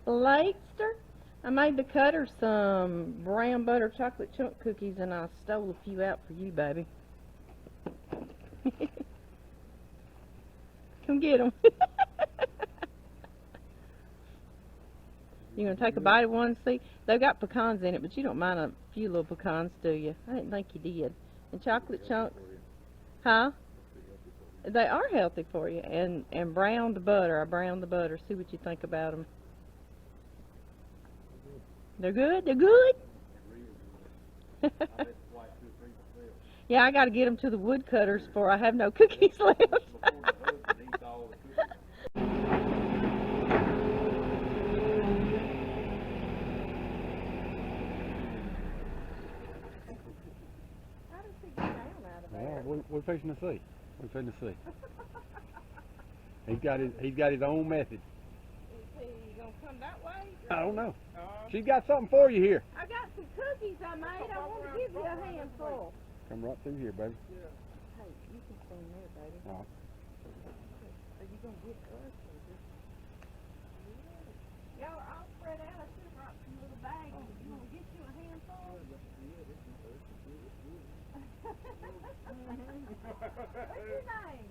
Lakester, I made the Cutter some brown butter chocolate chunk cookies, and I stole a few out for you, baby. Come get them. You gonna take a bite of one and see? They've got pecans in it, but you don't mind a few little pecans, do you? I didn't think you did. And chocolate chunks, huh? They are healthy for you. And browned butter. I browned the butter. See what you think about them. They're good. They're good. Yeah, I got to get them to the woodcutters for I have no cookies left. We're fixing to see. We're fixing to see. He's got his own method. Is he gonna come that way? I don't know. She's got something for you here. I got some cookies I made. I want to give you a handful. Come right through here, baby. Hey, you can stand there, baby. All right. Are you gonna get us? Y'all are all spread out. I should have brought some little bags. You want to get you a handful? What's your name?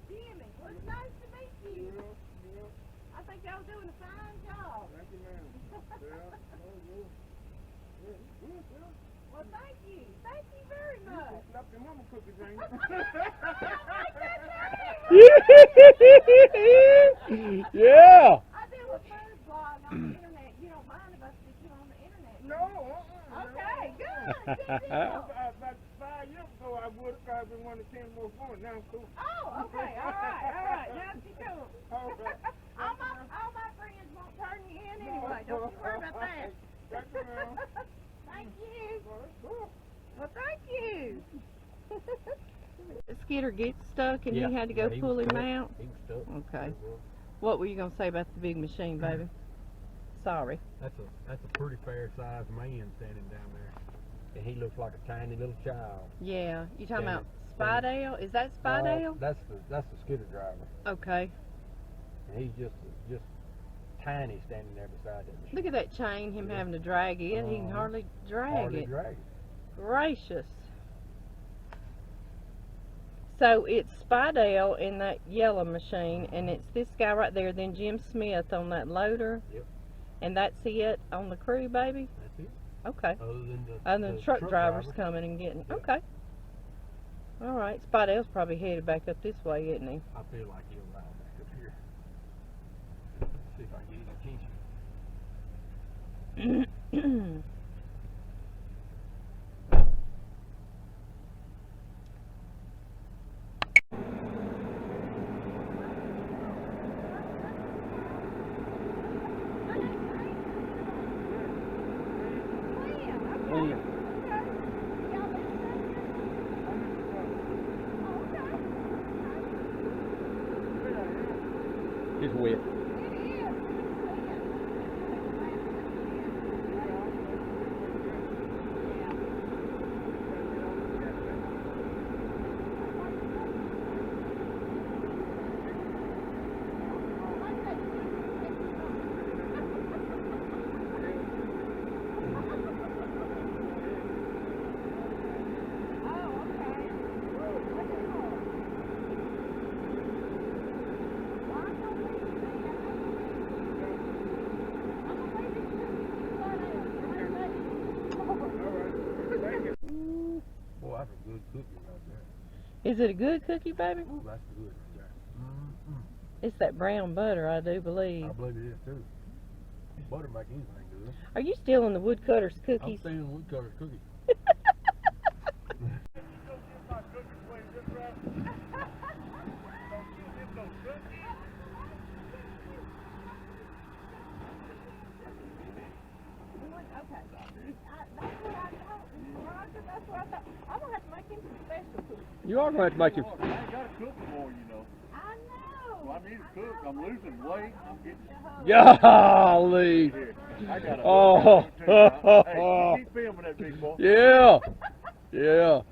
Jimmy. Well, it's nice to meet you. I think y'all doing a fine job. Thank you, ma'am. Well, thank you. Thank you very much. Slap your mama cookies, ain't Yeah. I do a food blog on the internet. You don't mind if I stick you on the internet? No, Okay, good. Good deal. About 5 years ago, I would have probably wanted 10 more phones. Now I'm cool. Oh, okay. All right. Now she's cool. Okay. all my friends won't turn you in anyway. Don't you worry about that. Thank you, ma'am. Thank you. Well, that's cool. Well, thank you. Skidder gets stuck and Yeah. you had to go Yeah, he pull was him stuck. out? He was stuck. Okay. What were you going to say about the big machine, baby? Sorry. That's a pretty fair sized man standing down there. And he looks like a tiny little child. Yeah. You talking Damn about it. Spidale? Is that Spidale? That's the skidder driver. Okay. And he's just tiny standing there beside that machine. Look at that chain, him having to drag it. He can hardly drag Hardly it. drag it. Gracious. So it's Spidale in that yellow machine, and it's this guy right there, then Jim Smith on that loader. Yep. And that's it on the crew, baby? That's it. Okay. Other Than the truck drivers driver. coming and getting. Yeah. Okay. All right. Spidale's probably headed back up this way, isn't he? I feel like he'll ride back up here. See if I can get his attention. It's wet. Boy, that's a good cookie right there. Is it a good cookie, baby? Ooh, that's good right there. It's that brown butter, I do believe. I believe it is too. Butter make anything good. Are you still in the woodcutter's I'm cookies? saying woodcutter cookie. I'm gonna have to make him some special cookies. You are going to have to make him. I ain't got to cook more, you know. I know. Well, I need to cook. I'm losing weight. I'm getting. Golly. Here, I got a. Oh. Hey, keep filming that big boy. Yeah. Yeah.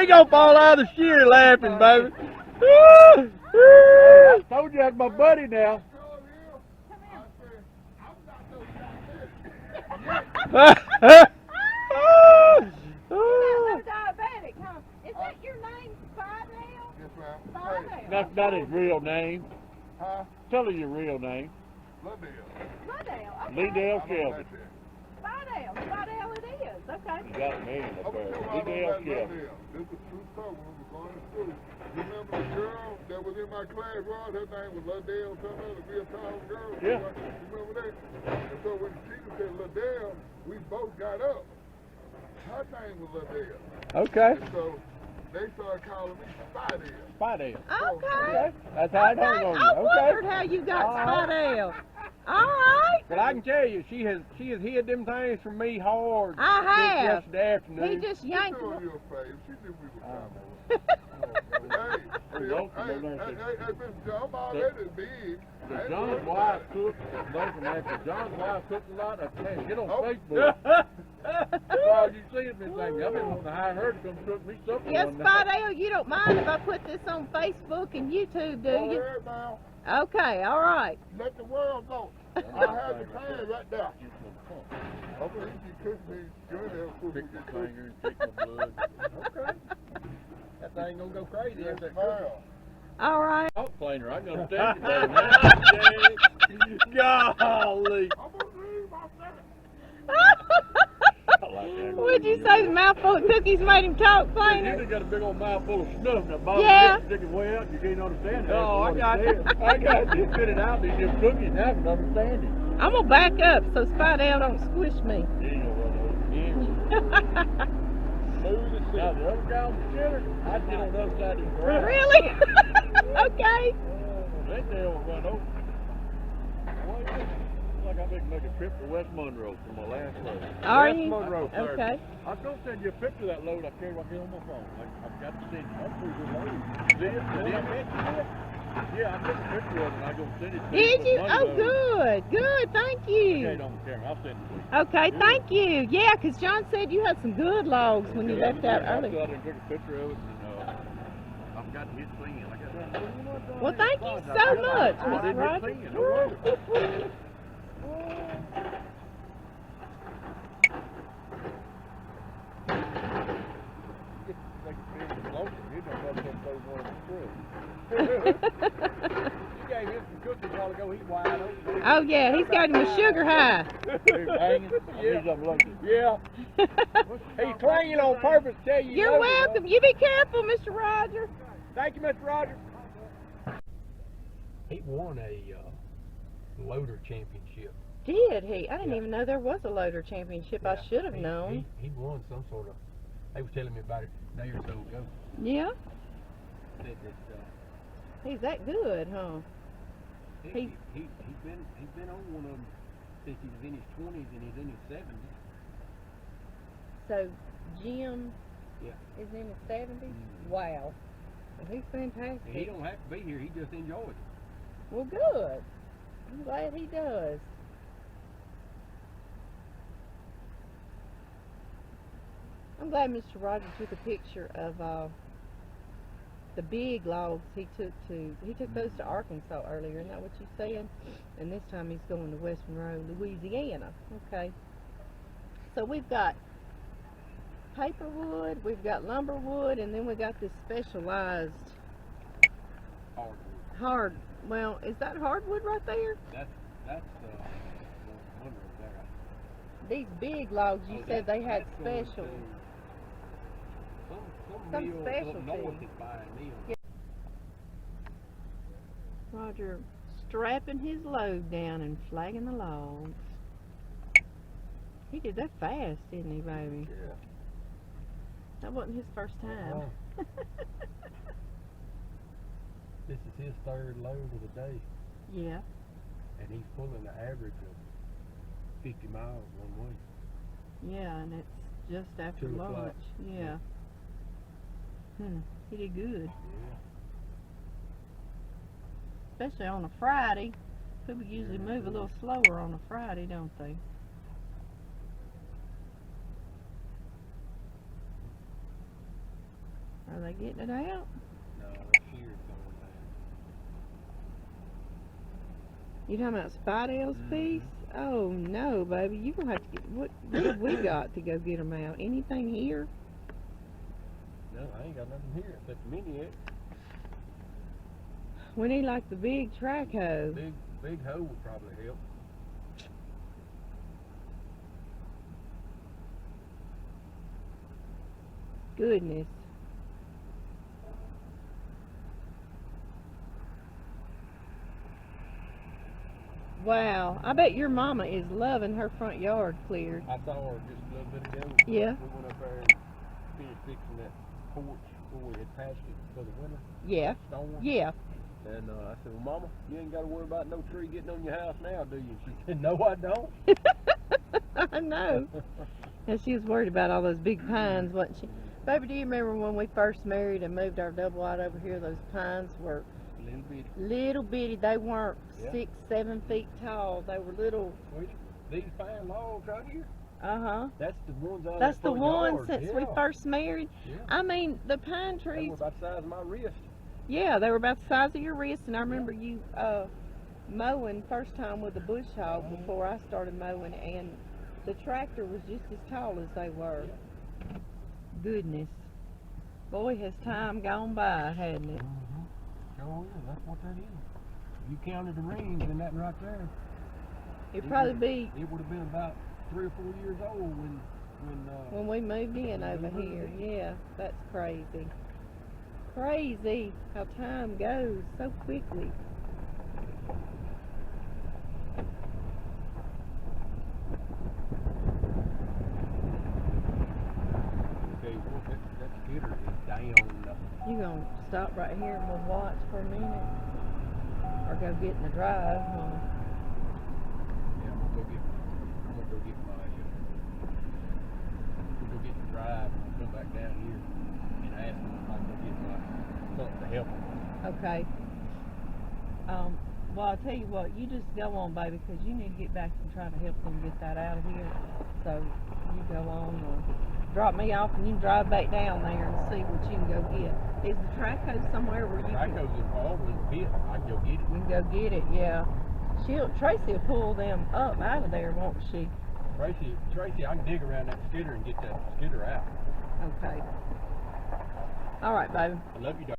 He gonna fall out of the chair laughing, baby. I told you that's my buddy now. No diabetic, huh? Is that your name, Fidel? Yes, ma'am. Fidel. That's not his real name. Huh? Tell her your real name. Lovedale. Fidel, okay. Lee Dale I don't Kelvin. like that. Fidel, Fidel it is, okay. You got a name I'm up gonna there. tell Lee you Dale about Kelvin. Lovedale. This is a true story when we were going to school. You remember the girl that was in my class, Rod? Her name was Lovedale, something else, a real tall girl. Yeah. You remember that? And so when the teacher said Lovedale, we both got up. Her name was Lovedale. Okay. And so they started calling me Fidel. Fidel. Okay. That's how it hung Okay, on I you. Okay. wondered how you got Fidel. All right. But I can tell you, she has hid them things from me hard. I have. Yesterday afternoon. He just She yanked doing one. you a favor. She knew we were coming. Hey, don't Hey, Miss John already big. If John's wife cooked, listen, after John's wife cooked a lot, I can't get on Oh. Facebook. Well, you see it, Miss Amy. I've been wanting to hire her to come cook me supper Yes, one night. Fidel, you don't mind if I put this on Facebook and YouTube, do Go you? ahead now. Okay, all right. Let the world know. I have the pan right there. I'm gonna eat your cookies. You're in there before we Pick get my cookies. finger and pick my blood. Okay. That thing gonna go crazy Yes, after that. ma'am. All right. I'll explain her. I can understand you better now. Golly. I'm gonna leave my man. I like that. Would you say the mouthful of cookies made him talk You plainer? done got a big old mouthful of snuff in the bottom. Yeah. Sticking way out. You can't understand it. Oh, I got it. I got you. Spit it out. These just cookies. Now I can understand it. I'm gonna back up so Fidel don't squish me. You ain't gonna run over. Yeah. Smooth as Now silk. the other guy on the center, I'd get on the other side of his ground. Really? Okay. That deal will run over. Well, yeah. Like I make a trip to West Monroe for my last load. Are West you? Monroe, sir. Okay. I was gonna send you a picture of that load I carried right here on my phone. I've got to send you. That's pretty good load. See it? Did I mention it? Yeah, I took a picture of it and I'm gonna send it to you. Did for you? money Oh, load. good. Good. Thank Okay, you. on the camera. I'll send it to you. Okay, thank you. Yeah, 'cause John said you had some good logs when you Yeah, left out I early. got it and took a picture of it and I've got his pen. I got that. Well, thank you so much, Mr. Roger. You gave him some cookies a while ago. He's wide open. Oh yeah, he's got him a sugar high. Yeah. He's clanging on purpose to tell you. You're love him, welcome. You be careful, Mr. Roger. though. Thank you, Mr. Roger. He won a loader championship. Did he? I didn't even know there was a loader championship. I Yeah, should have he- known. He won some sort of. They was telling me about it a day or so ago. Yeah, Said that he's that good, huh? he's been on one of them since he was in his 20s and he's in his 70s. So Jim Yeah. is in his 70s. Wow, well, he's fantastic. And he don't have to be here. He just enjoys it. Well, good. I'm glad he does. I'm glad Mr. Roger took a picture of the big logs he took those to Arkansas earlier. Isn't that what you said? And this time he's going to West Monroe, Louisiana. Okay. So we've got paper wood, we've got lumber wood, and then we got this specialized hard. Well, is that hardwood right there? That's the one right there. These big logs, you Oh, said they had that's going special. to Some Some mill specialty. up north is buying them. Yeah. Roger strapping his load down and flagging the logs. He did that fast, didn't he, baby? Yeah. That wasn't his first time. This is his third load of the day, Yeah. and he's pulling an average of 50 miles one way. Yeah, and it's just after 2 o'clock. lunch. Yeah. He did good. Yeah. Especially on a Friday. People usually move a little slower on a Friday, don't they? Are they getting it out? No, that's here it's going You talking about Spidell's piece? Oh no, baby, you gonna have to get what have we got to go get them out? Anything here? No, I ain't got nothing here except the mini X. We need like the big track hoe. Big hoe would probably help. Goodness. Wow, I bet your mama is loving her front yard cleared. I saw her just a little bit ago. Yeah. We went up there and finished fixing that porch before we had patched it for the winter Yeah, storm. yeah. And I said, well, Mama, you ain't got to worry about no tree getting on your house now, do you? And she said, no, I don't. I know. And she was worried about all those big pines, wasn't she? Baby, do you remember when we first married and moved our double wide over here? Those pines were Little bitty. little bitty. They weren't Yeah. 6, 7 feet tall. They were little. Sweetie, these pine logs right here, Uh-huh. that's the ones out That's in the front one yard. since we Yeah. first married. Yeah. I mean, the pine They trees, were about the size of my wrist. yeah, they were about the size of your wrist. And I remember you mowing first time with the bush hog before I started mowing, and the tractor was just as tall as they were. Goodness. Boy, has time gone by, hadn't it? Sure is. That's what that is. If you counted the rings and that right there, It'd probably be it would have been about 3 or 4 years old when we moved in over here. Yeah, that's crazy. Crazy how time goes so quickly. okay, well, that skidder is down. You gonna stop right here and we'll watch for a minute? Or go get in the drive, huh? Yeah, I'm gonna go get my, we'll go get the drive and we'll come back down here and ask them if I can go get my, something to help them. Okay. Well, I'll tell you what, you just go on, baby, because you need to get back and try to help them get that out of here. So, you go on or drop me off and you can drive back down there and see what you can go get. Is the track hoe somewhere where you That can, goes involved in the pit. I can go get it. you can go get it? Yeah. Tracy will pull them up out of there, won't she? Tracy, I can dig around that skidder and get that skidder out. Okay. All right, baby. I love you, Doc.